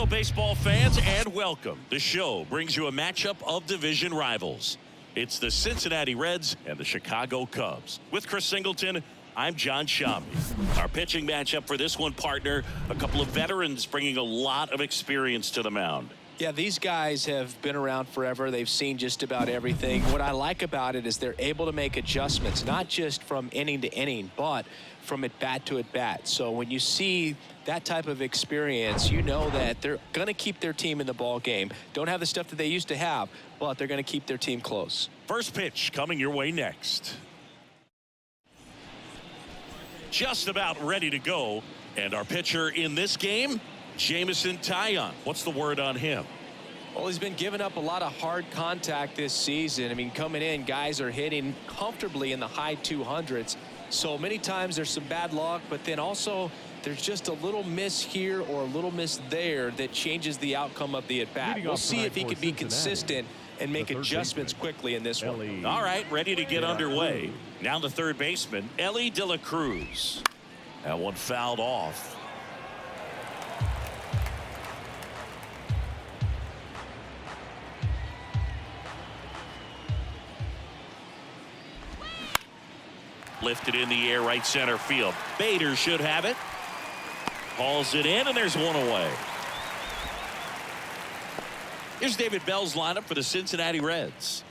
baseball fans, and welcome. The show brings you a matchup of division rivals. It's the Cincinnati Reds and the Chicago Cubs. With Chris Singleton, I'm John Shambi. Our pitching matchup for this one, partner, a couple of veterans bringing a lot of experience to the mound. Yeah, these guys have been around forever. They've seen just about everything. What I like about it is they're able to make adjustments, not just from inning to inning, but from at bat to at bat. So when you see that type of experience, you know that they're going to keep their team in the ball game. Don't have the stuff that they used to have, but they're going to keep their team close. First pitch coming your way next. Just about ready to go. And our pitcher in this game, Jameson Taillon. What's the word on him? Well, he's been giving up a lot of hard contact this season. I mean, coming in, guys are hitting comfortably in the high 200s. So many times there's some bad luck, but then also there's just a little miss here or a little miss there that changes the outcome of the at-bat. We'll see if he can be consistent and make adjustments quickly in this one. All right, ready to get underway. Now the third baseman, Elly De La Cruz. That one fouled off. Lifted in the air, right center field. Bader should have it. Hauls it in, and there's one away. Here's David Bell's lineup for the Cincinnati Reds.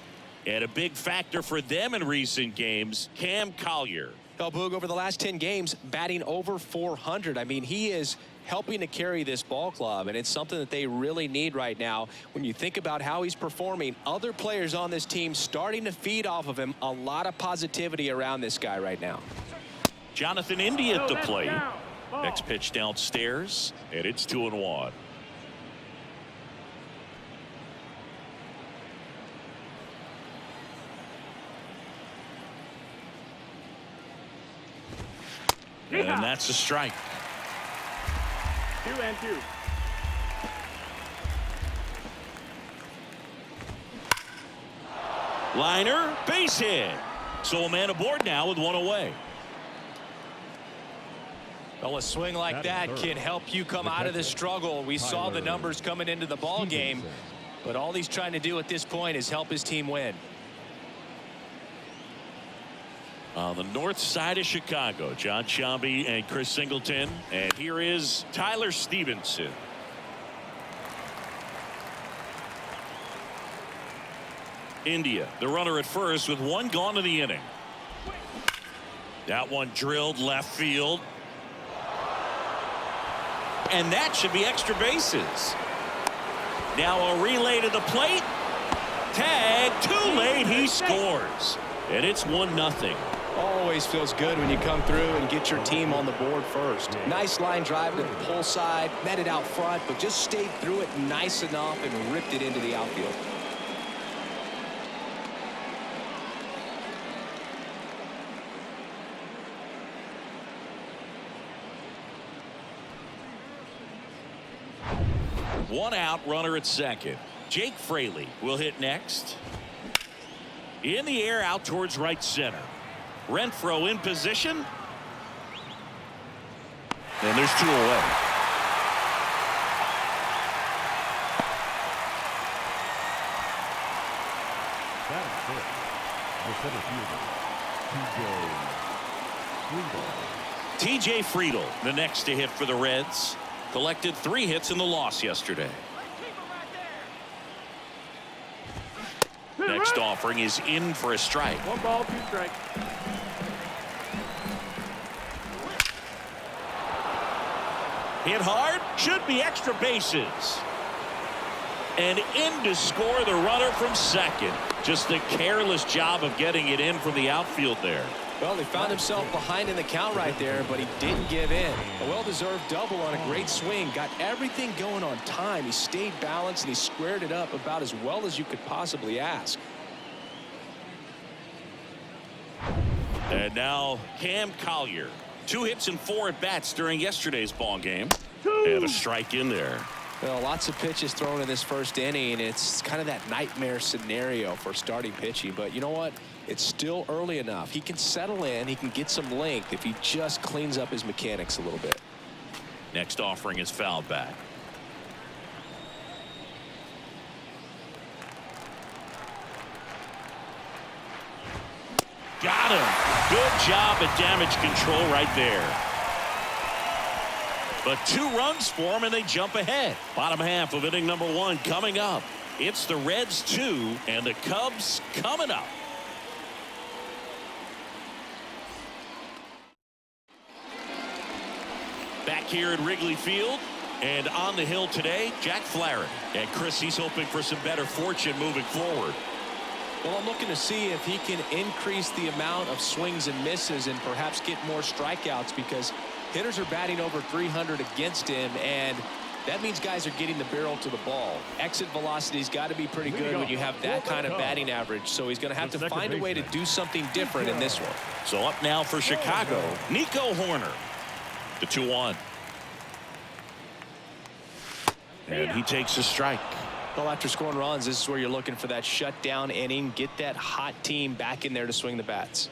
And a big factor for them in recent games, Cam Collier. Well, Boog, over the last 10 games, batting over 400. I mean, he is helping to carry this ball club, and it's something that they really need right now. When you think about how he's performing, other players on this team starting to feed off of him. A lot of positivity around this guy right now. Jonathan India at the plate. Next pitch downstairs, and it's 2-1. And that's a strike. 2-2. Liner, base hit. So a man aboard now with one away. Well, a swing like that can help you come out of this struggle. We saw the numbers coming into the ball game, but all he's trying to do at this point is help his team win. On the north side of Chicago, John Shambi and Chris Singleton. And here is Tyler Stevenson. India, the runner at first with one gone in the inning. That one drilled left field. And that should be extra bases. Now a relay to the plate. Tag, too late, he scores. And it's 1-0. Always feels good when you come through and get your team on the board first. Nice line drive to the pull side, met it out front, but just stayed through it nice enough and ripped it into the outfield. One out, runner at second. Jake Fraley will hit next. In the air, out towards right center. Renfroe in position. And there's two away. TJ Friedl, the next to hit for the Reds. Collected 3 hits in the loss yesterday. Next offering is in for a strike. 1 ball, 2 strikes. Hit hard, should be extra bases. And in to score the runner from second. Just a careless job of getting it in from the outfield there. Well, he found himself behind in the count right there, but he didn't give in. A well-deserved double on a great swing. Got everything going on time. He stayed balanced, and he squared it up about as well as you could possibly ask. And now Cam Collier. 2 hits and 4 at-bats during yesterday's ball game. And a strike in there. Well, lots of pitches thrown in this first inning. It's kind of that nightmare scenario for starting pitching. But you know what? It's still early enough. He can settle in. He can get some length if he just cleans up his mechanics a little bit. Next offering is fouled back. Got him. Good job at damage control right there. But 2 runs for them, and they jump ahead. Bottom half of inning number 1 coming up. It's the Reds 2 and the Cubs coming up. Back here at Wrigley Field and on the hill today, Jack Flaherty. And Chris, he's hoping for some better fortune moving forward. Well, I'm looking to see if he can increase the amount of swings and misses and perhaps get more strikeouts, because hitters are batting over 300 against him, and that means guys are getting the barrel to the ball. Exit velocity's got to be pretty good when you have that kind of batting average, so he's going to have to find a way to do something different in this one. So up now for Chicago, Nico Horner. The 2-1. And he takes a strike. Well, after scoring runs, this is where you're looking for that shutdown inning. Get that hot team back in there to swing the bats.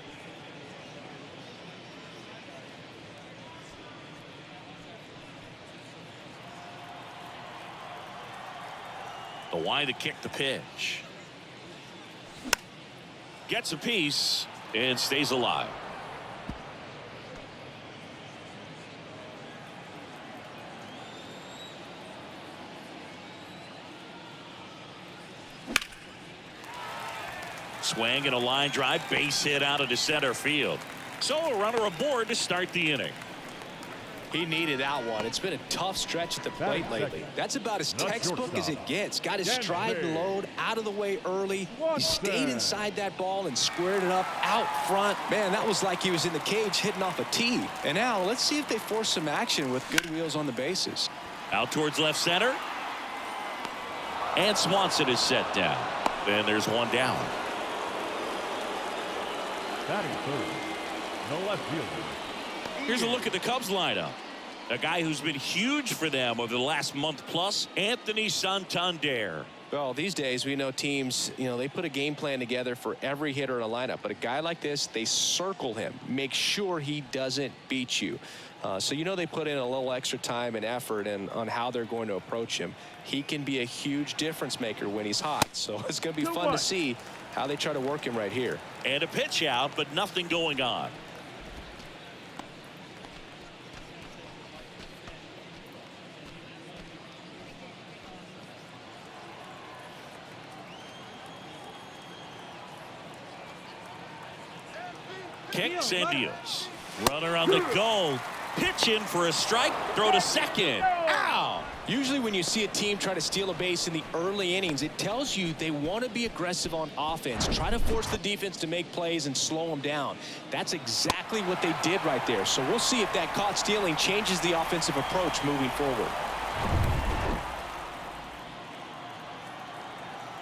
The wide to kick the pitch. Gets a piece and stays alive. Swing and a line drive, base hit out into center field. So a runner aboard to start the inning. He needed that one. It's been a tough stretch at the plate lately. That's about as textbook as it gets. Got his stride and load out of the way early. He stayed inside that ball and squared it up out front. Man, that was like he was in the cage hitting off a tee. And now let's see if they force some action with good wheels on the bases. Out towards left center. And Swanson is set down. And there's one down. Batting third, no left fielder. Here's a look at the Cubs lineup. A guy who's been huge for them over the last month plus, Anthony Santander. Well, these days we know teams, they put a game plan together for every hitter in a lineup. But a guy like this, they circle him, make sure he doesn't beat you. So they put in a little extra time and effort on how they're going to approach him. He can be a huge difference maker when he's hot. So it's going to be fun to see how they try to work him right here. And a pitch out, but nothing going on. Kicks and deals. Runner on the go. Pitch in for a strike. Throw to second. Ow! Usually when you see a team try to steal a base in the early innings, it tells you they want to be aggressive on offense. Try to force the defense to make plays and slow them down. That's exactly what they did right there. So we'll see if that caught stealing changes the offensive approach moving forward.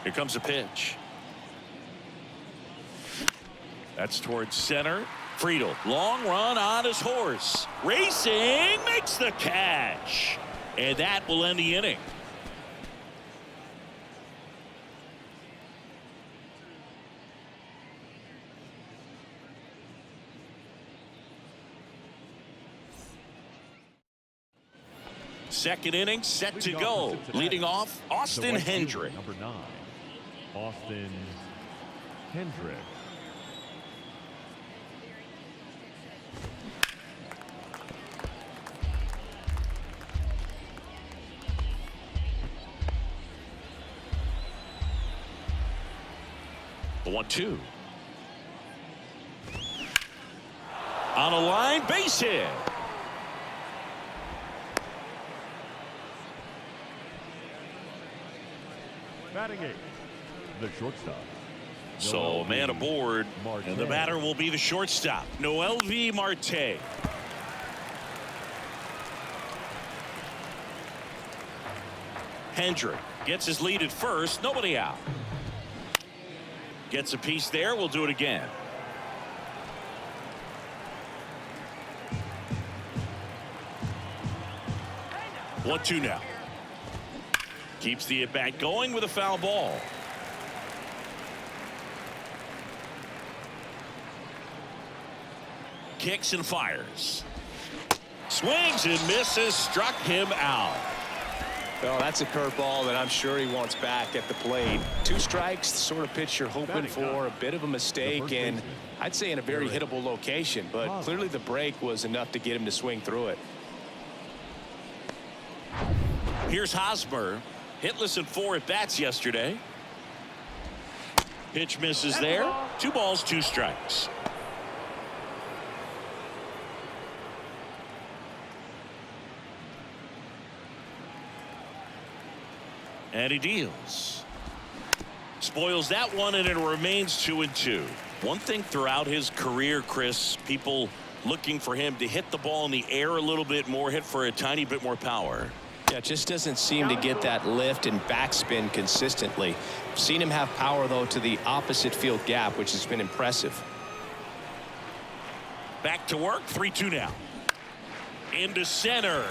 Here comes a pitch. That's towards center. Friedel, long run on his horse. Racing, makes the catch. And that will end the inning. Second inning set to go. Leading off, Austin Hendrick. Number 9, Austin Hendrick. The 1-2. On a line, base hit. Batting 8, the shortstop. So a man aboard, and the batter will be the shortstop, Noelvi Marte. Hendrick gets his lead at first, nobody out. Gets a piece there, we'll do it again. One, two now. Keeps the at-bat going with a foul ball. Kicks and fires. Swings and misses, struck him out. Well, that's a curveball that I'm sure he wants back at the plate. 2 strikes, the sort of pitch you're hoping for. A bit of a mistake, and I'd say in a very hittable location, but clearly the break was enough to get him to swing through it. Here's Hosmer, hitless in 4 at-bats yesterday. Pitch misses there. 2 balls, 2 strikes. And he deals. Spoils that one, and it remains 2-2. One thing throughout his career, Chris, people looking for him to hit the ball in the air a little bit more, hit for a tiny bit more power. Yeah, just doesn't seem to get that lift and backspin consistently. Seen him have power, though, to the opposite field gap, which has been impressive. Back to work, 3-2 now. Into center.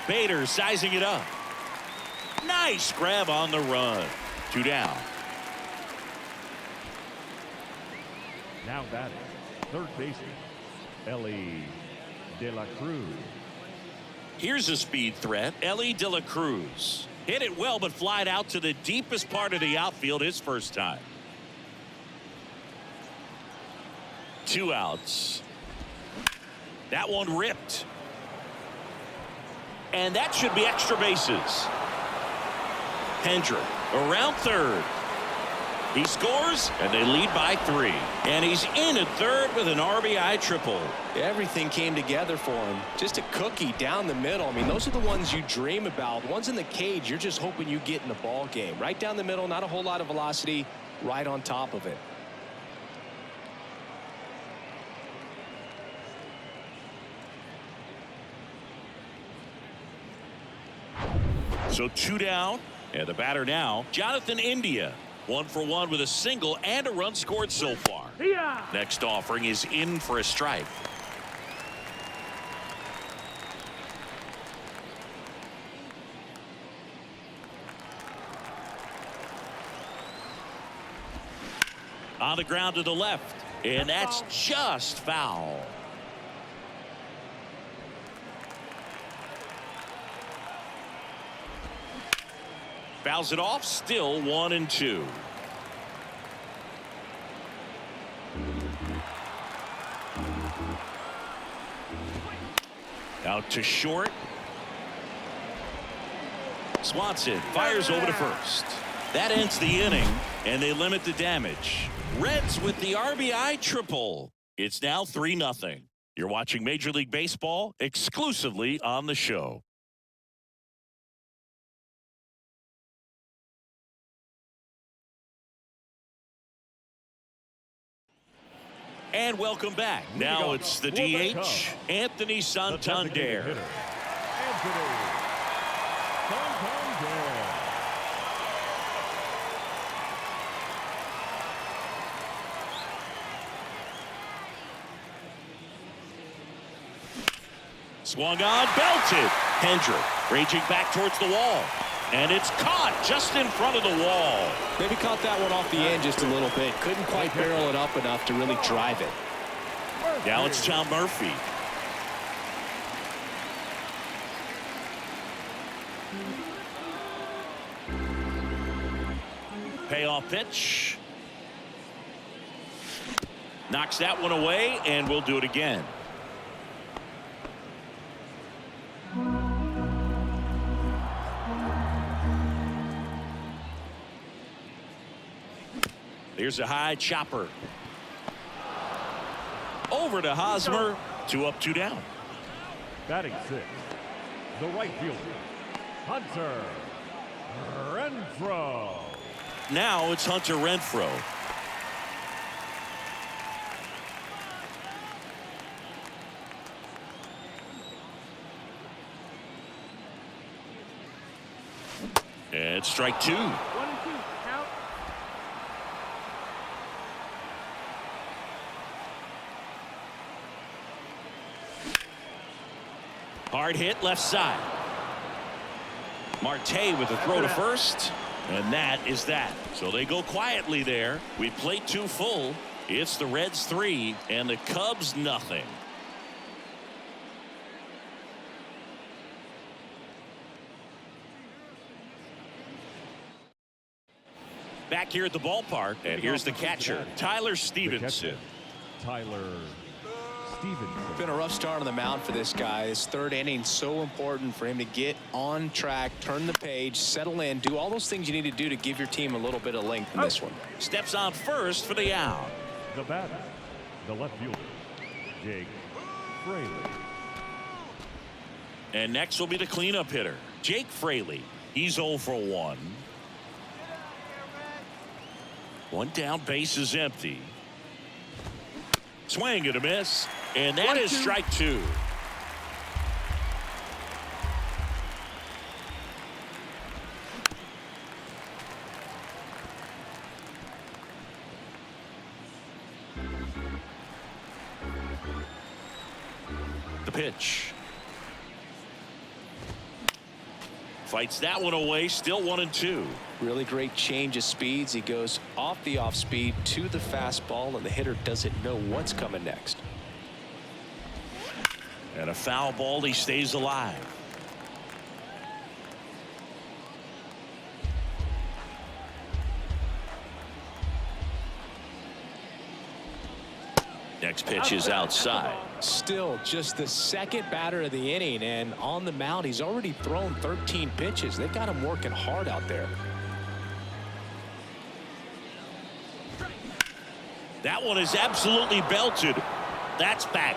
Bader sizing it up. Nice grab on the run. 2 down. Now batting, third baseman, Ellie De La Cruz. Here's a speed threat, Ellie De La Cruz. Hit it well, but flied out to the deepest part of the outfield his first time. 2 outs. That one ripped. And that should be extra bases. Hendrick around third. He scores, and they lead by 3. And he's in at third with an RBI triple. Everything came together for him. Just a cookie down the middle. I mean, those are the ones you dream about. The ones in the cage, you're just hoping you get in the ball game. Right down the middle, not a whole lot of velocity, right on top of it. So 2 down, and the batter now, Jonathan India. 1 for 1 with a single and a run scored so far. Next offering is in for a strike. On the ground to the left, and that's just foul. Fouls it off, still 1-2. Out to short. Swanson fires over to first. That ends the inning, and they limit the damage. Reds with the RBI triple. It's now 3-0. You're watching Major League Baseball exclusively on the show. And welcome back. Now it's the DH, Anthony Santander. Anthony Santander. Swung on, belted. Hendrick raging back towards the wall. And it's caught just in front of the wall. Maybe caught that one off the end just a little bit. Couldn't quite barrel it up enough to really drive it. Now it's Tom Murphy. Payoff pitch. Knocks that one away, and we'll do it again. Here's a high chopper. Over to Hosmer. 2 up, 2 down. Batting 6, the right fielder, Hunter Renfroe. Now it's Hunter Renfroe. And strike 2. 1-2, count. Hard hit left side. Marte with a throw to first. And that is that. So they go quietly there. We played 2 full. It's the Reds 3 and the Cubs nothing. Back here at the ballpark, and here's the catcher, Tyler Stevenson. Tyler Stevenson. Been a rough start on the mound for this guy. His third inning, so important for him to get on track, turn the page, settle in, do all those things you need to do to give your team a little bit of length in this one. Steps on first for the out. The batter, the left fielder, Jake Fraley. And next will be the cleanup hitter, Jake Fraley. He's 0 for 1. One down, base is empty. Swing and a miss, and that is strike 2. The pitch. Fights that one away, still 1-2. Really great change of speeds. He goes off the off speed to the fastball, and the hitter doesn't know what's coming next. And a foul ball, he stays alive. Next pitch is outside. Still just the second batter of the inning, and on the mound he's already thrown 13 pitches. They've got him working hard out there. That one is absolutely belted. That's back.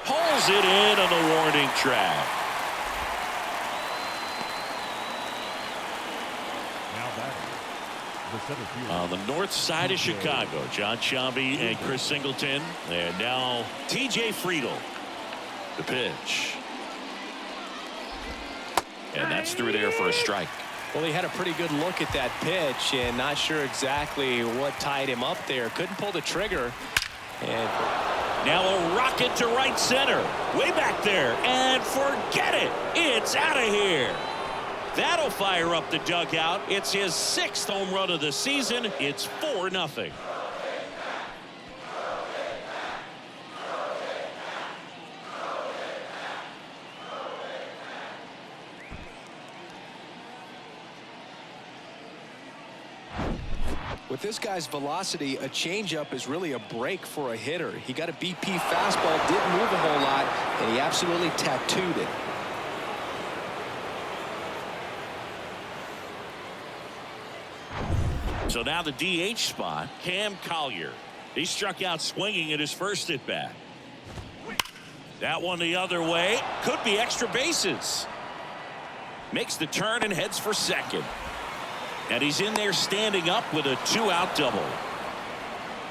Hauls it in on the warning track. Now batting, the center fielder. On the north side of Chicago, John Sciambi and Chris Singleton. And now TJ Friedl. The pitch. And that's through there for a strike. Well, he had a pretty good look at that pitch and not sure exactly what tied him up there. Couldn't pull the trigger. And now a rocket to right center. Way back there. And forget it. It's out of here. That'll fire up the dugout. It's his 6th home run of the season. It's 4-0. with this guy's velocity, a changeup is really a break for a hitter. He got a BP fastball, didn't move a whole lot, and he absolutely tattooed it. So now the DH spot, Cam Collier. He struck out swinging at his first at bat. That one the other way. Could be extra bases. Makes the turn and heads for second. And he's in there standing up with a 2-out double.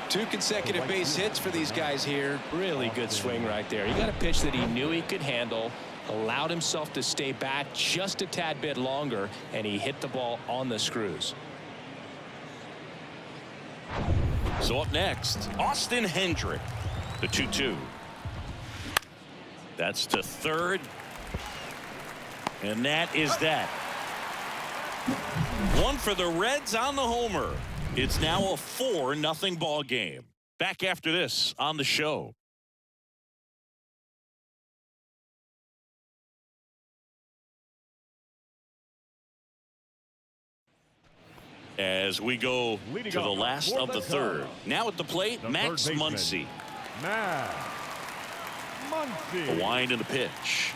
2 consecutive base hits for these guys here. Really good swing right there. He got a pitch that he knew he could handle, allowed himself to stay back just a tad bit longer, and he hit the ball on the screws. So up next, Austin Hendrick, the 2-2. That's to third. And that is that. One for the Reds on the homer. It's now a 4-0 ball game. Back after this on the show. As we go to the last of the third. Now at the plate, Max Muncy. Max Muncy. A wind in the pitch.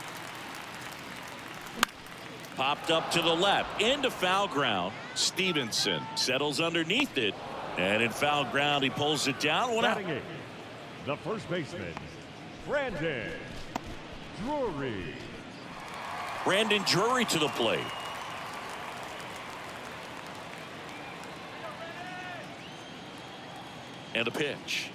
Popped up to the left into foul ground. Stevenson settles underneath it, and in foul ground he pulls it down. One out. The first baseman, Brandon Drury. Brandon Drury to the plate. And a pitch.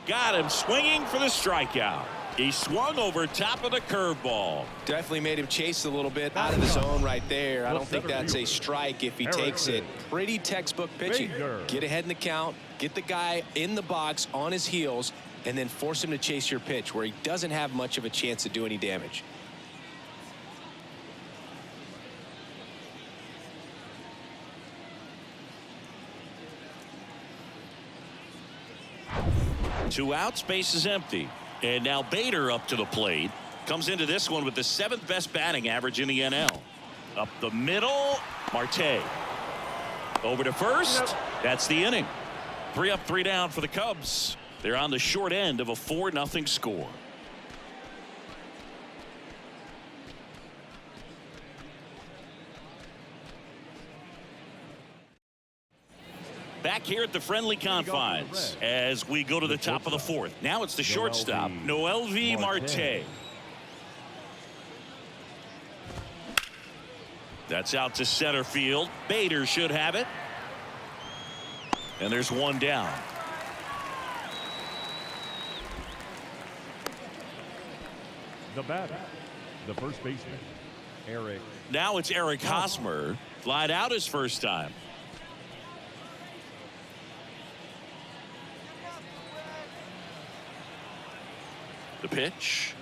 Got him swinging for the strikeout. He swung over top of the curveball. Definitely made him chase a little bit out of the zone right there. I don't think that's a strike if he takes it. Pretty textbook pitching. Get ahead in the count, get the guy in the box on his heels, and then force him to chase your pitch where he doesn't have much of a chance to do any damage. Two outs, base is empty. And now Bader up to the plate. Comes into this one with the 7th best batting average in the NL. Up the middle. Marte. Over to first. That's the inning. 3 up, 3 down for the Cubs. They're on the short end of a 4-0 score. Back here at the friendly confines as we go to the top of the 4th. Now it's the shortstop, MLB Marte. That's out to center field. Bader should have it. And there's one down. The batter, the first baseman, Eric. Now it's Eric Hosmer. Flied out his first time. The pitch.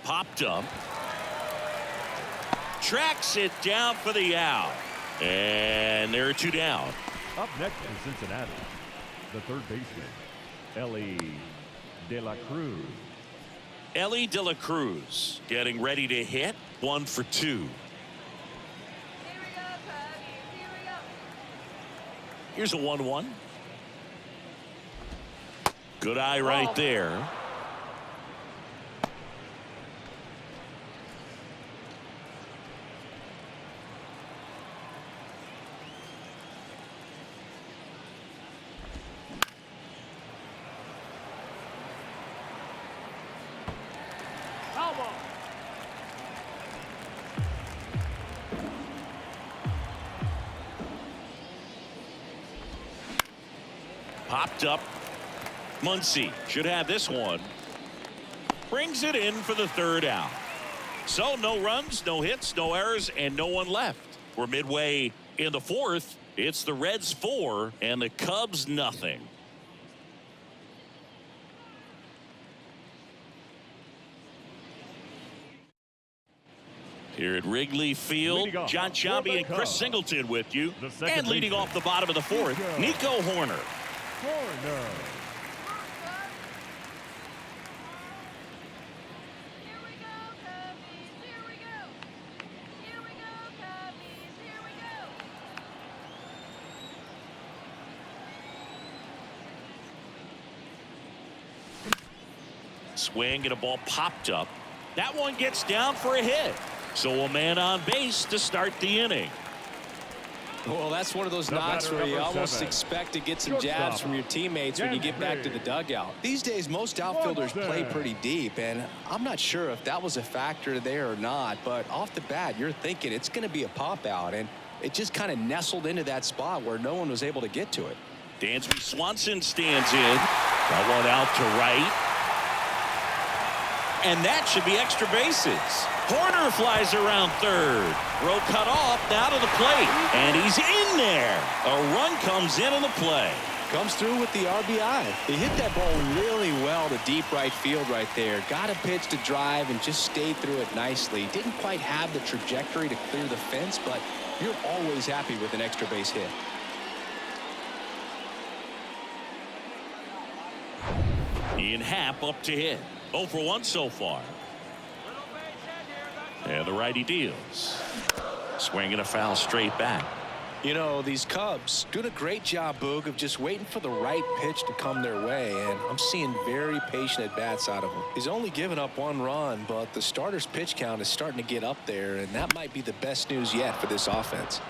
Popped up. Tracks it down for the out. And there are 2 down. Up next for Cincinnati, the third baseman, Ellie De La Cruz. Ellie De La Cruz getting ready to hit. 1 for 2. Here's a 1-1. Good eye right there. Popped up. Muncy should have this one. Brings it in for the 3rd out. So no runs, no hits, no errors, and no one left. We're midway in the 4th. It's the Reds 4 and the Cubs nothing. Here at Wrigley Field, John Sciambi and Chris Singleton with you. And leading off the bottom of the 4th, Nico Horner. Swing and a ball popped up. That one gets down for a hit. So a man on base to start the inning. Well, that's one of those knocks where you almost expect to get some jabs from your teammates when you get back to the dugout. These days, most outfielders play pretty deep, and I'm not sure if that was a factor there or not, but off the bat, you're thinking it's going to be a pop-out, and it just kind of nestled into that spot where no one was able to get to it. Dansby Swanson stands in. That one out to right. And that should be extra bases. Horner flies around 3rd. Row cut off, now to the plate. And he's in there. A run comes in on the play. Comes through with the RBI. He hit that ball really well to deep right field right there. Got a pitch to drive and just stayed through it nicely. Didn't quite have the trajectory to clear the fence, but you're always happy with an extra base hit. Ian Happ up to hit. 0 for 1 so far. And the righty deals. Swinging a foul straight back. You know, these Cubs doing a great job, Boog, of just waiting for the right pitch to come their way, and I'm seeing very patient at-bats out of him. He's only given up 1 run, but the starter's pitch count is starting to get up there, and that might be the best news yet for this offense.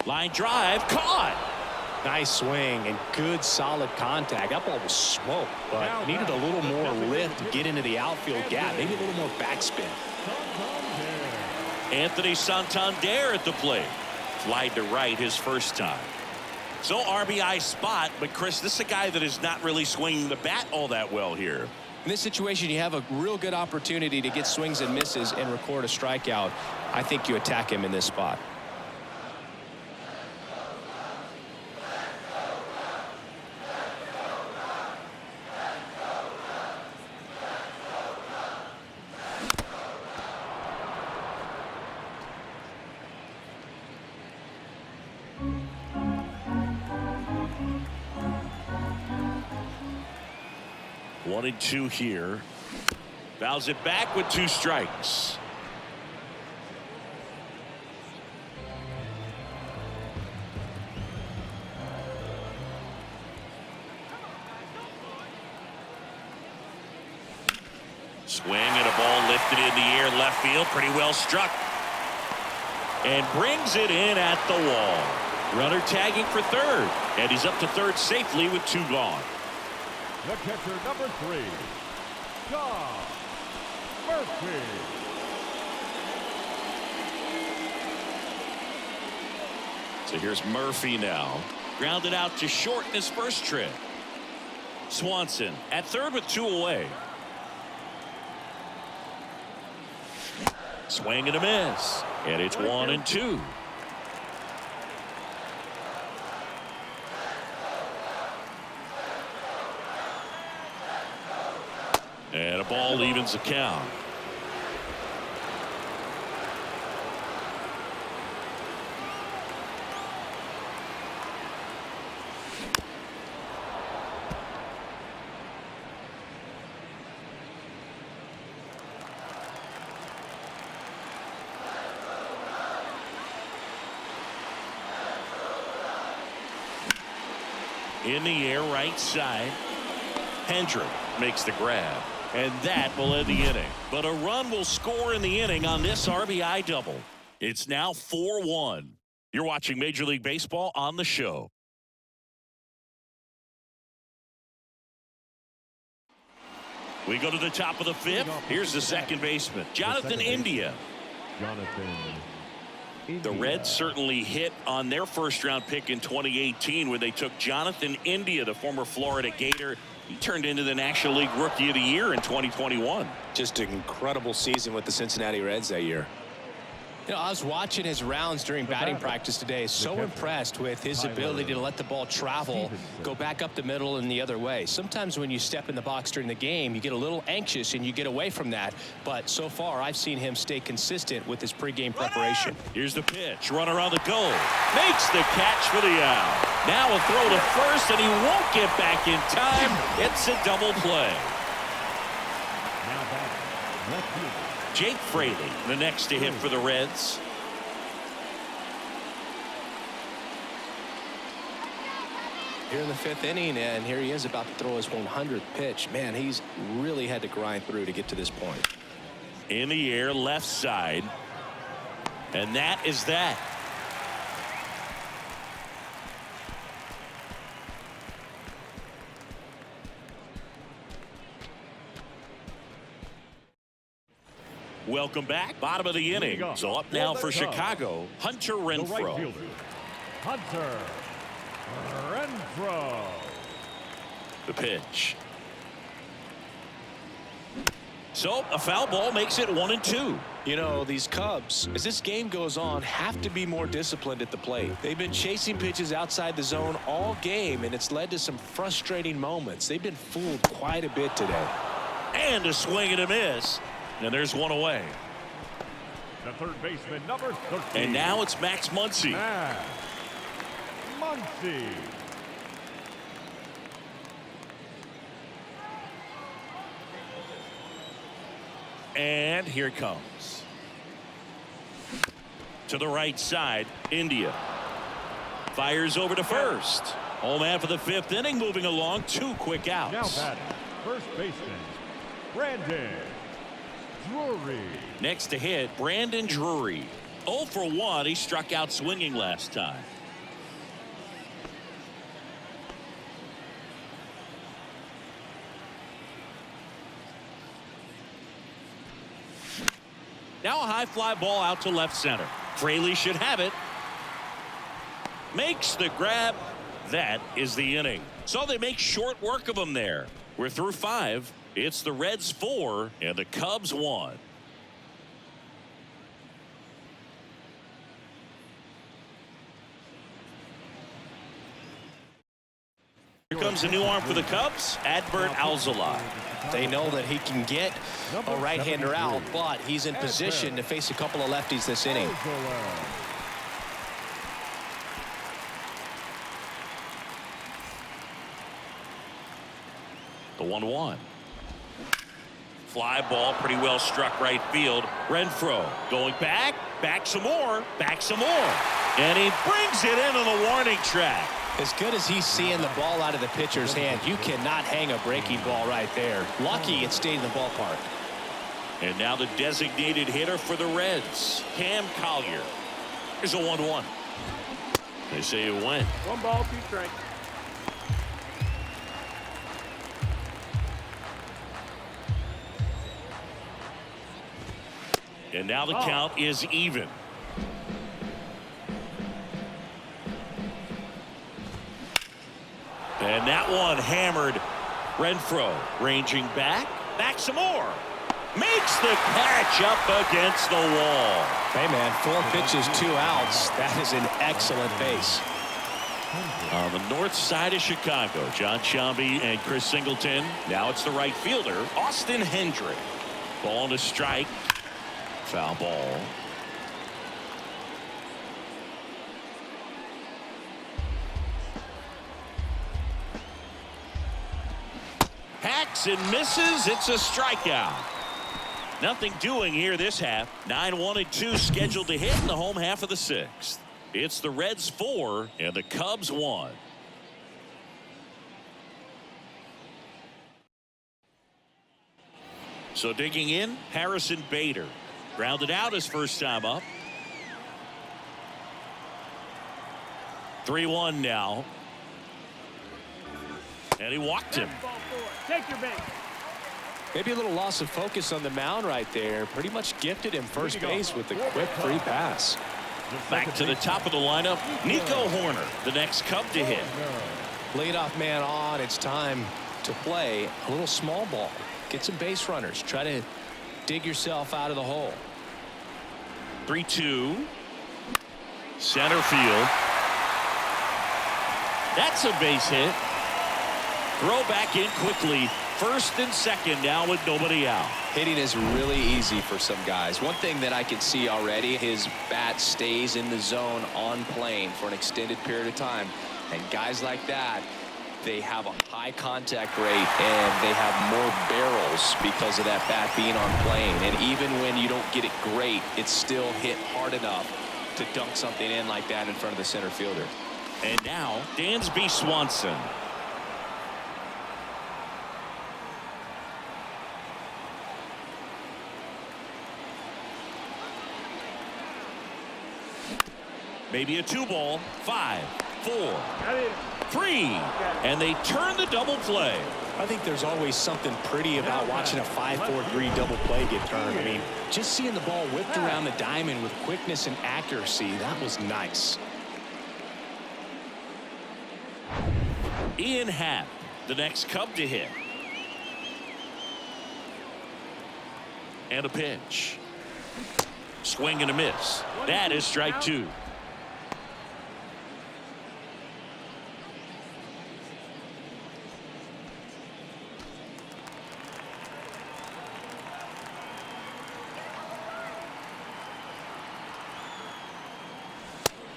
Line drive, caught. Nice swing and good solid contact. That ball was smoked, but needed a little more lift to get into the outfield gap. Maybe a little more backspin. Anthony Santander at the plate. Flied to right his first time. So RBI spot, but Chris, this is a guy that is not really swinging the bat all that well here. In this situation, you have a real good opportunity to get swings and misses and record a strikeout. I think you attack him in this spot. 1-2 here. Fouls it back with 2 strikes. Swing and a ball lifted in the air left field. Pretty well struck. And brings it in at the wall. Runner tagging for third. And he's up to third safely with 2 gone. The catcher, number 3, John Murphy. So here's Murphy now. Grounded out to short in his first trip. Swanson at third with 2 away. Swing and a miss. And it's 1-2. And a ball evens the count. In the air, right side. Hendrick makes the grab. And that will end the inning. But a run will score in the inning on this RBI double. It's now 4-1. You're watching Major League Baseball on the show. We go to the top of the 5th. Here's the second baseman, Jonathan India. The Reds certainly hit on their first-round pick in 2018 when they took Jonathan India, the former Florida Gator. He turned into the National League Rookie of the Year in 2021. Just an incredible season with the Cincinnati Reds that year. You know, I was watching his rounds during batting practice today. So impressed with his ability to let the ball travel, go back up the middle and the other way. Sometimes when you step in the box during the game, you get a little anxious and you get away from that. But so far, I've seen him stay consistent with his pregame preparation. Here's the pitch. Runner on the goal. Makes the catch for the out. Now a throw to first, and he won't get back in time. It's a double play. Jake Fraley, the next to hit for the Reds. Here in the 5th inning, and here he is about to throw his 100th pitch. Man, he's really had to grind through to get to this point. In the air, left side. And that is that. Welcome back. Bottom of the inning. So up now for Chicago, Hunter Renfroe. The right fielder, Hunter Renfroe. The pitch. So a foul ball makes it 1-2. You know, these Cubs, as this game goes on, have to be more disciplined at the plate. They've been chasing pitches outside the zone all game, and it's led to some frustrating moments. They've been fooled quite a bit today. And a swing and a miss. And there's one away. The third baseman, number 13. And now it's Max Muncy. Max Muncy. And here it comes. To the right side, India. Fires over to first. Home man for the 5th inning, moving along. 2 quick outs. Now batting, first baseman, Brandon Drury. Next to hit, Brandon Drury. 0 for 1. He struck out swinging last time. Now a high fly ball out to left center. Fraley should have it. Makes the grab. That is the inning. So they make short work of him there. We're through 5. It's the Reds 4 and the Cubs 1. Here comes a new arm for the Cubs, Adbert Alzolay. They know that he can get a right-hander out, but he's in position to face a couple of lefties this inning. The 1-1. Fly ball pretty well struck right field. Renfroe going back some more, and he brings it into the warning track. As good as he's seeing the ball out of the pitcher's hand, you cannot hang a breaking ball right there. Lucky it stayed in the ballpark. And now the designated hitter for the Reds, Cam Collier. Here's a 1-1. They say it went. 1 ball, 2 strikes. And now the count is even. And that one hammered. Renfroe ranging back some more. Makes the catch up against the wall. Hey man, 4 pitches, 2 outs. That is an excellent base. On the north side of Chicago, John Sciambi and Chris Singleton. Now it's the right fielder, Austin Hendrick. Ball to strike. Foul ball. Hacks and misses. It's a strikeout. Nothing doing here this half. 9-1-2 scheduled to hit in the home half of the 6th. It's the Reds 4 and the Cubs 1. So digging in, Harrison Bader. Grounded out his first time up. 3-1 now. And he walked him. Take your base. Maybe a little loss of focus on the mound right there. Pretty much gifted him first base with a quick free pass. Back to the top of the lineup, Nico Horner, the next Cub to hit. Leadoff man on. It's time to play a little small ball. Get some base runners. Try to dig yourself out of the hole. 3-2. Center field. That's a base hit. Throw back in quickly. First and second now with nobody out. Hitting is really easy for some guys. One thing that I can see already, his bat stays in the zone on plane for an extended period of time. And guys like that, they have a high contact rate and they have more barrels because of that bat being on plane. And even when you don't get it great, it's still hit hard enough to dunk something in like that in front of the center fielder. And now Dansby Swanson. Maybe a 2-ball. 5, 4, 3, and they turn the double play. I think there's always something pretty about watching a 5-4-3 double play get turned. I mean, just seeing the ball whipped around the diamond with quickness and accuracy, that was nice. Ian Happ, the next Cub to hit. And a pitch. Swing and a miss. That is strike 2.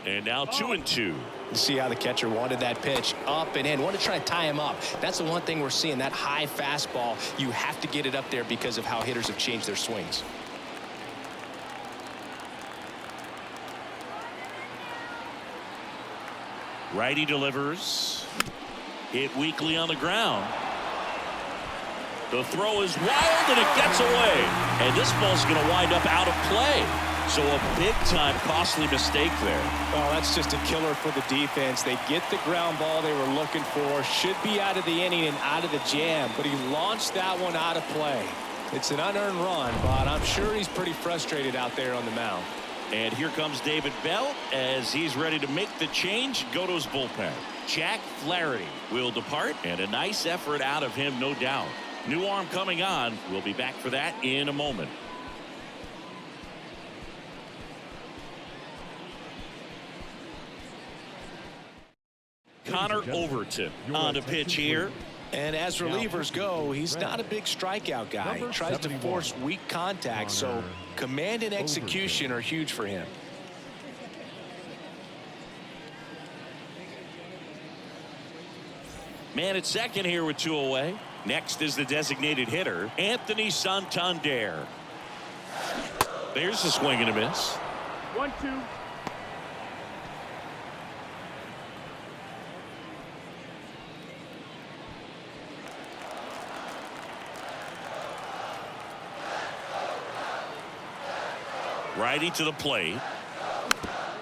And now 2-2. You see how the catcher wanted that pitch up and in. Wanted to try to tie him up. That's the one thing we're seeing. That high fastball, you have to get it up there because of how hitters have changed their swings. Righty delivers. Hit weakly on the ground. The throw is wild and it gets away. And this ball's going to wind up out of play. So a big-time costly mistake there. Well, that's just a killer for the defense. They get the ground ball they were looking for. Should be out of the inning and out of the jam. But he launched that one out of play. It's an unearned run, but I'm sure he's pretty frustrated out there on the mound. And here comes David Bell as he's ready to make the change, go to his bullpen. Jack Flaherty will depart, and a nice effort out of him, no doubt. New arm coming on. We'll be back for that in a moment. Connor Overton on the pitch here. And as relievers go, he's not a big strikeout guy. He tries to force weak contact, so command and execution are huge for him. Man at second here with 2 away. Next is the designated hitter, Anthony Santander. There's a swing and a miss. 1-2. Righty to the plate.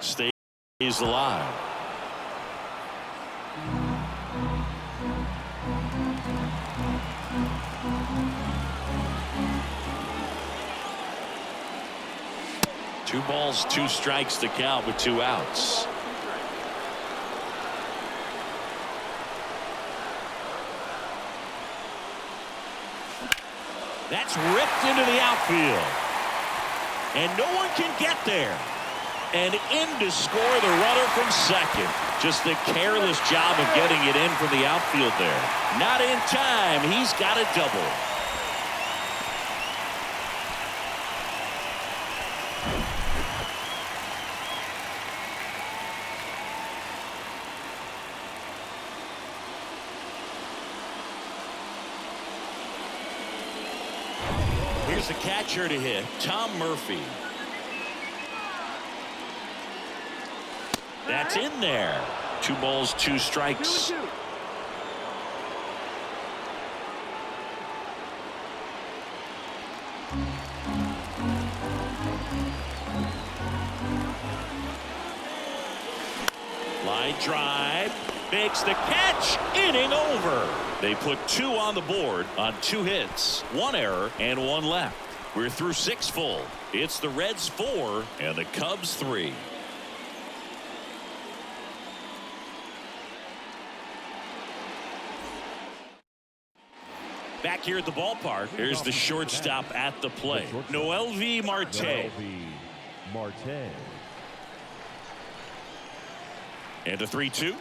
Stays alive. Two balls, two strikes to count with 2 outs. That's ripped into the outfield. And no one can get there. And in to score the runner from second. Just a careless job of getting it in from the outfield there. Not in time. He's got a double. Here's the catcher to hit, Tom Murphy. That's in there. 2 balls, 2 strikes. 2-2. Line drive. Makes the catch. Inning over. They put 2 on the board on 2 hits, 1 error, and 1 left. We're through 6 full. It's the Reds 4 and the Cubs 3. Back here at the ballpark, there's the shortstop at the plate, MLB Marte. Marte. And a 3-2.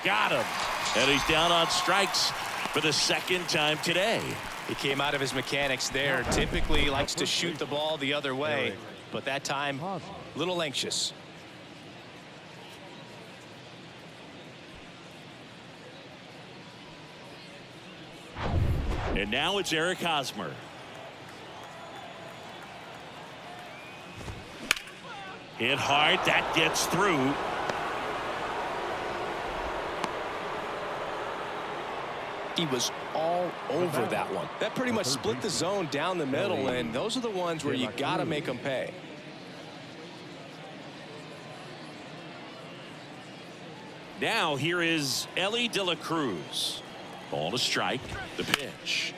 Got him. And he's down on strikes for the 2nd time today. He came out of his mechanics there. Typically likes to shoot the ball the other way, but that time a little anxious. And now it's Eric Hosmer. Hit hard. That gets through. He was all over that one. That pretty much split the zone down the middle, and those are the ones where you got to make them pay. Now here is Ellie De La Cruz. Ball to strike. The pitch.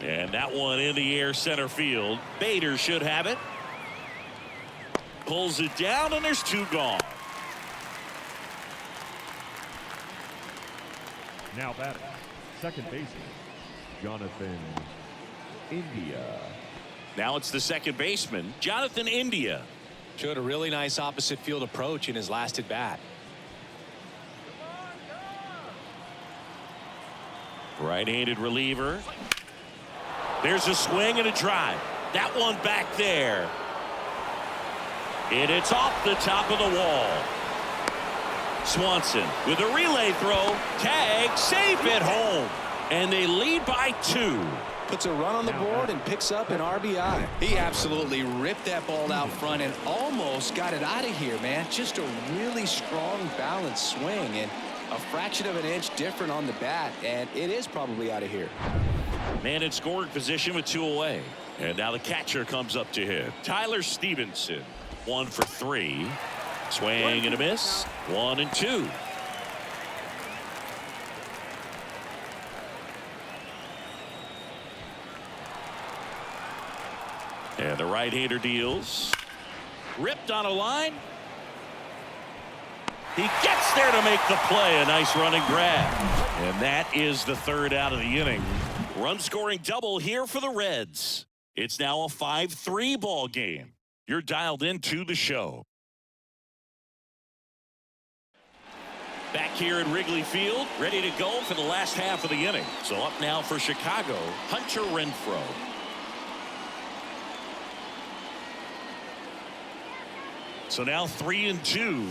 And that one in the air center field. Bader should have it. Pulls it down, and there's 2 gone. Now batting, second baseman, Jonathan India. Now it's the second baseman, Jonathan India. Showed a really nice opposite field approach in his last at bat. Right-handed reliever. There's a swing and a drive. That one back there. And it's off the top of the wall. Swanson with a relay throw. Tag, safe at home. And they lead by 2. Puts a run on the board and picks up an RBI. He absolutely ripped that ball out front and almost got it out of here, man. Just a really strong, balanced swing, and a fraction of an inch different on the bat, and it is probably out of here. Man in scoring position with 2 away. And now the catcher comes up to hit. Tyler Stevenson. 1 for 3. Swing and a miss. 1 and 2. And the right-hander deals. Ripped on a line. He gets there to make the play. A nice running grab. And that is the 3rd out of the inning. Run scoring double here for the Reds. It's now a 5-3 ball game. You're dialed into the show. Back here at Wrigley Field, ready to go for the last half of the inning. So up now for Chicago, Hunter Renfroe. So now 3-2.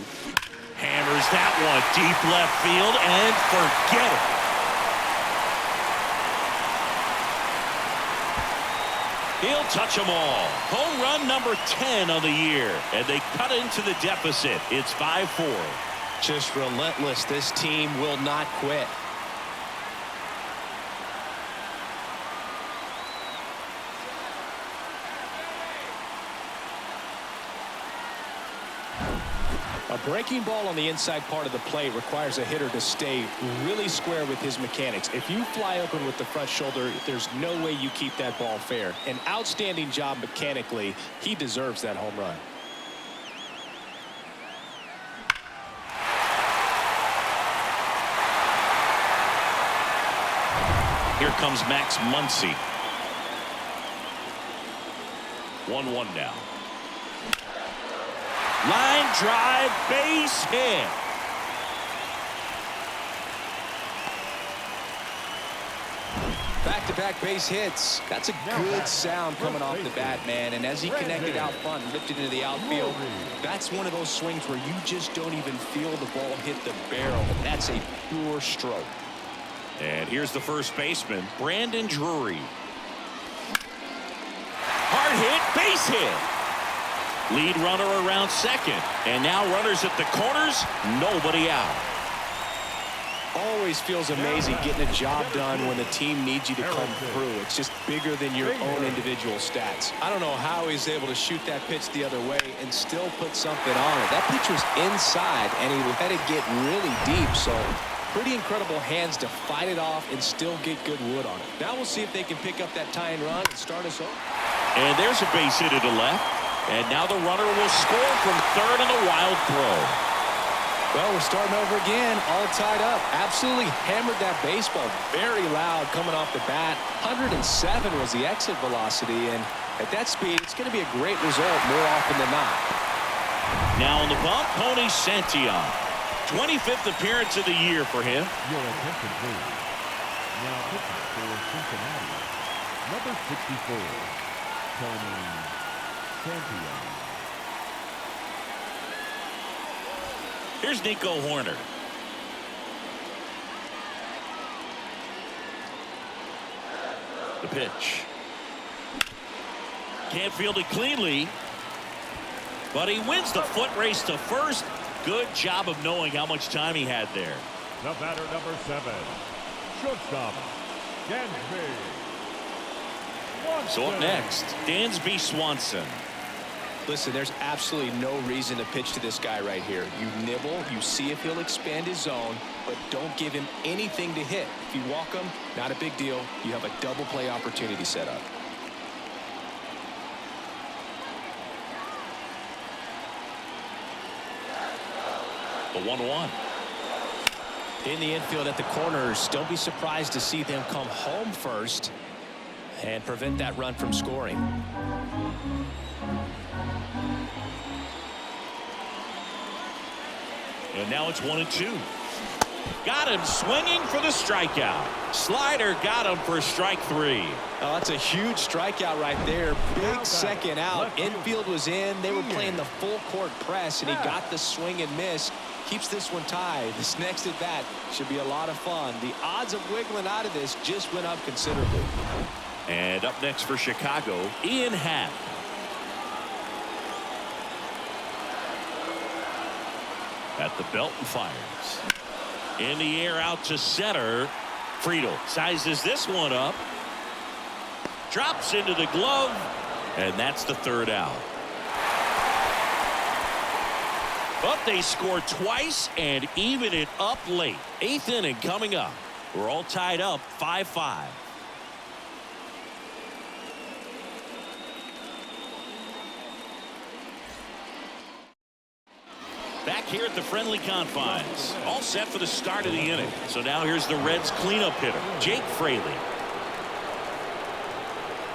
Hammers that one deep left field and forget it. He'll touch them all. Home run number 10 of the year. And they cut into the deficit. It's 5-4. Just relentless. This team will not quit. A breaking ball on the inside part of the plate requires a hitter to stay really square with his mechanics. If you fly open with the front shoulder, there's no way you keep that ball fair. An outstanding job mechanically. He deserves that home run. Here comes Max Muncy. 1-1 now. Line drive, base hit. Back-to-back base hits. That's a good sound coming off the bat, man. And as he connected out front and lifted into the outfield, that's one of those swings where you just don't even feel the ball hit the barrel. That's a pure stroke. And here's the first baseman, Brandon Drury. Hard hit, base hit. Lead runner around second. And now runners at the corners, nobody out. Always feels amazing getting a job done when the team needs you to come through. It's just bigger than your own individual stats. I don't know how he's able to shoot that pitch the other way and still put something on it. That pitch was inside, and he let it get really deep. So pretty incredible hands to fight it off and still get good wood on it. Now we'll see if they can pick up that tying run and start us over. And there's a base hit to the left. And now the runner will score from third on a wild throw. Well, we're starting over again, all tied up. Absolutely hammered that baseball. Very loud coming off the bat. 107 was the exit velocity, and at that speed, it's going to be a great result more often than not. Now on the bump, Tony Santillan. 25th appearance of the year for him. Your attention, please. Now pitching for Cincinnati, number 64, Tony Santillan. Here's Nico Horner. The pitch. Can't field it cleanly, but he wins the foot race to first. Good job of knowing how much time he had there. The batter, number 7, shortstop, Dansby. So up next, Dansby Swanson. Listen, there's absolutely no reason to pitch to this guy right here. You nibble, you see if he'll expand his zone, but don't give him anything to hit. If you walk him, not a big deal. You have a double play opportunity set up. The 1-1. In the infield at the corners, don't be surprised to see them come home first and prevent that run from scoring. And now it's 1-2. Got him swinging for the strikeout. Slider got him for strike 3. Oh, that's a huge strikeout right there. Big second out. Infield was in. They were playing the full court press, and he got the swing and miss. Keeps this one tied. This next at bat should be a lot of fun. The odds of wiggling out of this just went up considerably. And up next for Chicago, Ian Happ. At the belt and fires. In the air out to center. Friedel sizes this one up. Drops into the glove. And that's the third out. But they score twice and even it up late. 8th inning coming up. We're all tied up 5-5. Back here at the friendly confines. All set for the start of the inning. So now here's the Reds cleanup hitter, Jake Fraley.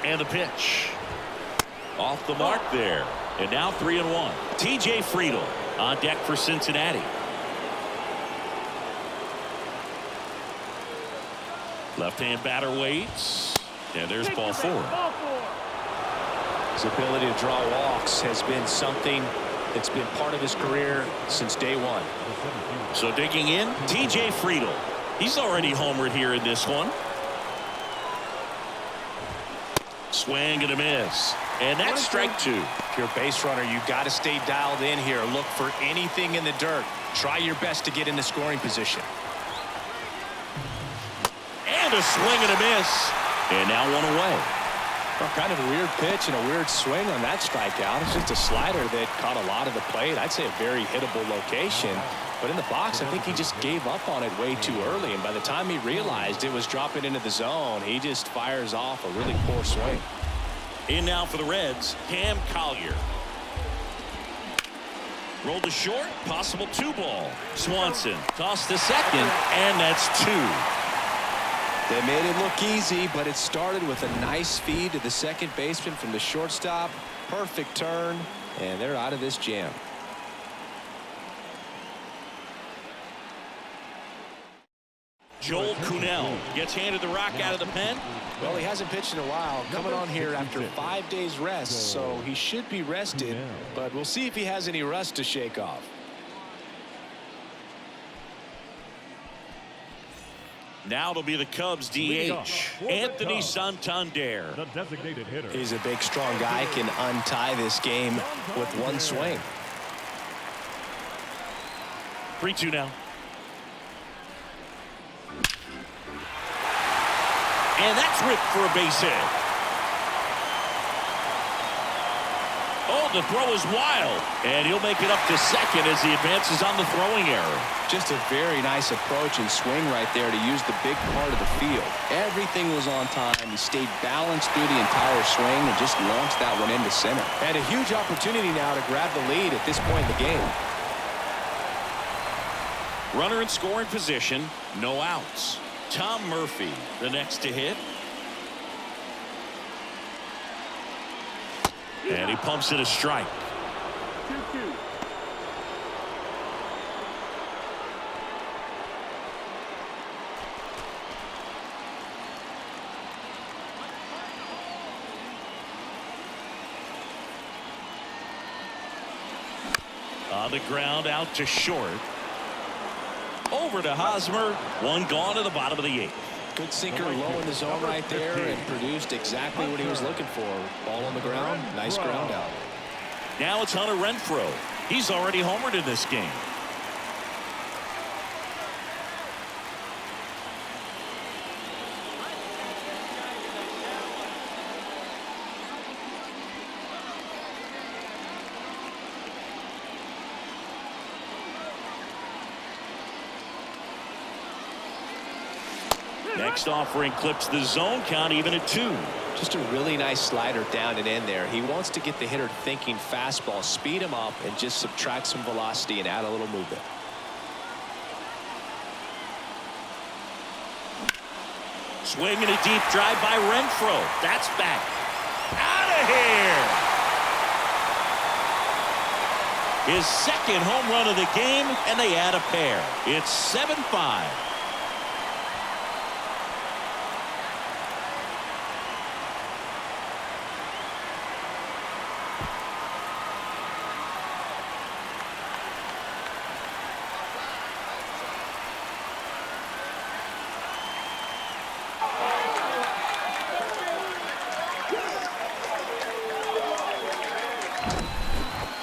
And the pitch. Off the mark there. And now 3-1. TJ Friedel on deck for Cincinnati. Left-hand batter waits. And there's ball 4. His ability to draw walks has been something that's been part of his career since day one. So digging in, TJ Friedel. He's already homered here in this one. Swing and a miss. And that's strike two. If you're a base runner, you've got to stay dialed in here. Look for anything in the dirt. Try your best to get into scoring position. And a swing and a miss. And now one away. Well, kind of a weird pitch and a weird swing on that strikeout. It's just a slider that caught a lot of the plate. I'd say a very hittable location. But in the box, I think he just gave up on it way too early. And by the time he realized it was dropping into the zone, he just fires off a really poor swing. In now for the Reds, Cam Collier. Rolled to short, possible 2-ball. Swanson tossed to second, and that's 2. They made it look easy, but it started with a nice feed to the second baseman from the shortstop. Perfect turn, and they're out of this jam. Joel Kuhnel gets handed the rock out of the pen. Well, he hasn't pitched in a while, coming on here after 5 days rest, so he should be rested, but we'll see if he has any rust to shake off. Now it'll be the Cubs DH, Anthony Santander. The designated hitter. He's a big, strong guy, can untie this game with one swing. 3-2 now. And that's ripped for a base hit. Oh, the throw is wild. And he'll make it up to second as he advances on the throwing error. Just a very nice approach and swing right there to use the big part of the field. Everything was on time. He stayed balanced through the entire swing and just launched that one into center. And a huge opportunity now to grab the lead at this point in the game. Runner in scoring position, no outs. Tom Murphy, the next to hit. And he pumps it a strike. 2-2. On the ground, out to short. Over to Hosmer. One gone to the bottom of the 8th. Good sinker low in the zone right there and produced exactly what he was looking for. Ball on the ground, nice ground out. Now it's Hunter Renfroe. He's already homered in this game. Next offering clips the zone count even at 2. Just a really nice slider down and in there. He wants to get the hitter thinking fastball, speed him up, and just subtract some velocity and add a little movement. Swing and a deep drive by Renfroe. That's back. Out of here. His second home run of the game, and they add a pair. It's 7-5.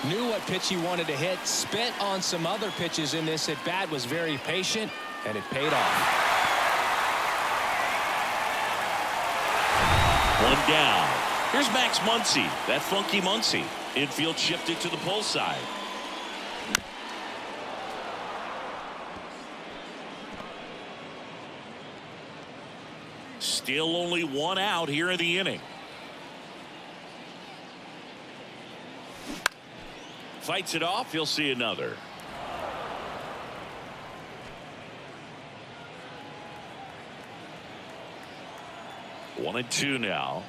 Knew what pitch he wanted to hit, spent on some other pitches in this at bat, was very patient, and it paid off. One down. Here's Max Muncy. That funky Muncy. Infield shifted to the pull side. Still only one out here in the inning. Fights it off. He'll see another. One and two now.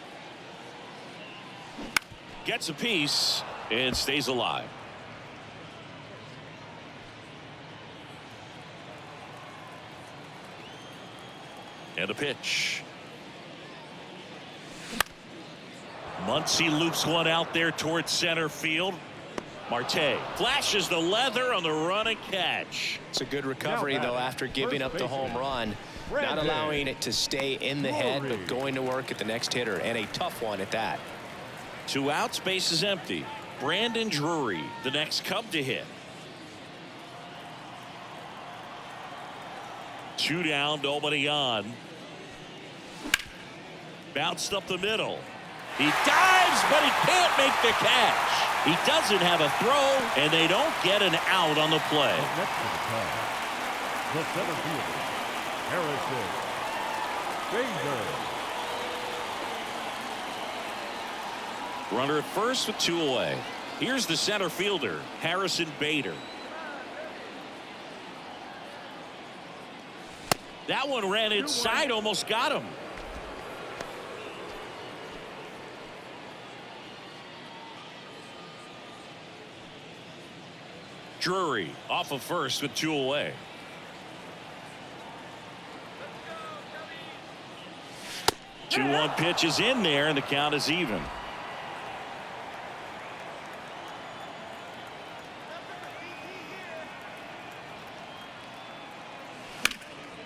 Gets a piece and stays alive. And a pitch. Muncy loops one out there towards center field. Marte flashes the leather on the run and catch. It's a good recovery, though, after giving up the home run. Not allowing it to stay in the head, but going to work at the next hitter, and a tough one at that. 2 outs, base is empty. Brandon Drury, the next Cub to hit. 2 down, nobody on. Bounced up the middle. He dives, but he can't make the catch. He doesn't have a throw, and they don't get an out on the play. Next to the Cubs, the center fielder, Harrison Bader. Runner at first with 2 away. Here's the center fielder, Harrison Bader. That one ran inside, almost got him. Drury off of first with 2 away. The 2-1 pitch is in there, and the count is even.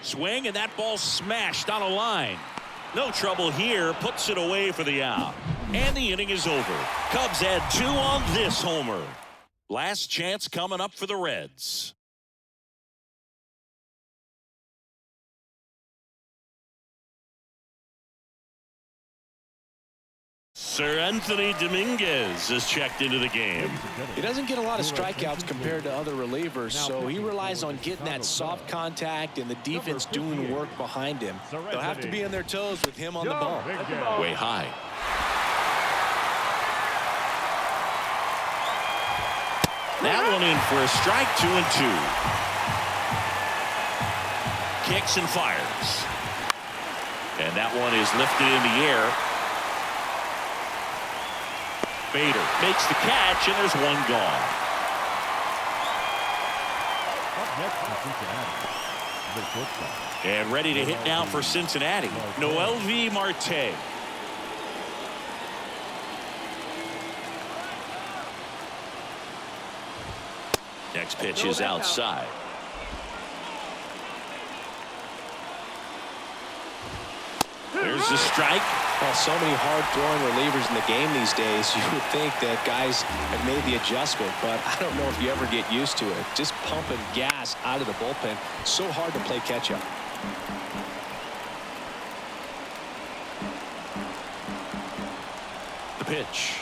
Swing, and that ball smashed on a line. No trouble here, puts it away for the out. And the inning is over. Cubs add 2 on this homer. Last chance coming up for the Reds. Sir Anthony Dominguez is checked into the game. He doesn't get a lot of strikeouts compared to other relievers, so he relies on getting that soft contact and the defense doing work behind him. They'll have to be on their toes with him on the ball. Way high. That one in for a strike, 2-2. Kicks and fires. And that one is lifted in the air. Bader makes the catch, and there's one gone. Up next for Cincinnati, the shortstop. And ready to hit now for Cincinnati, MLB Marte. Next pitch is outside. There's the strike. Well, so many hard-throwing relievers in the game these days, you would think that guys have made the adjustment, but I don't know if you ever get used to it. Just pumping gas out of the bullpen, so hard to play catch-up. The pitch.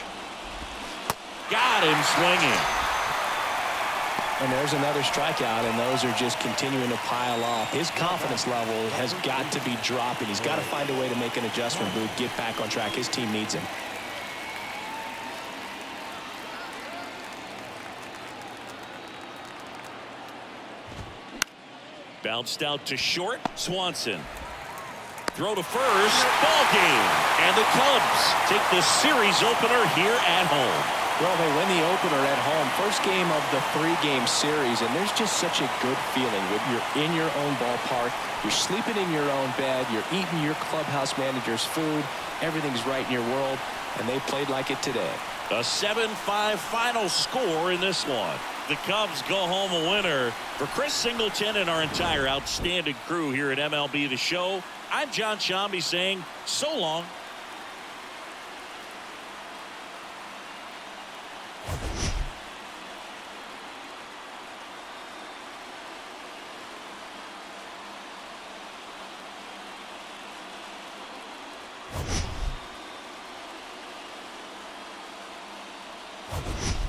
Got him swinging. And there's another strikeout, and those are just continuing to pile off. His confidence level has got to be dropping. He's got to find a way to make an adjustment, Boog, get back on track. His team needs him. Bounced out to short. Swanson. Throw to first. Ball game. And the Cubs take the series opener here at home. Well, they win the opener at home. First game of the 3-game series, and there's just such a good feeling when you're in your own ballpark, you're sleeping in your own bed, you're eating your clubhouse manager's food, everything's right in your world, and they played like it today. A 7-5 final score in this one. The Cubs go home a winner. For Chris Singleton and our entire outstanding crew here at MLB The Show, I'm John Shambi saying so long. You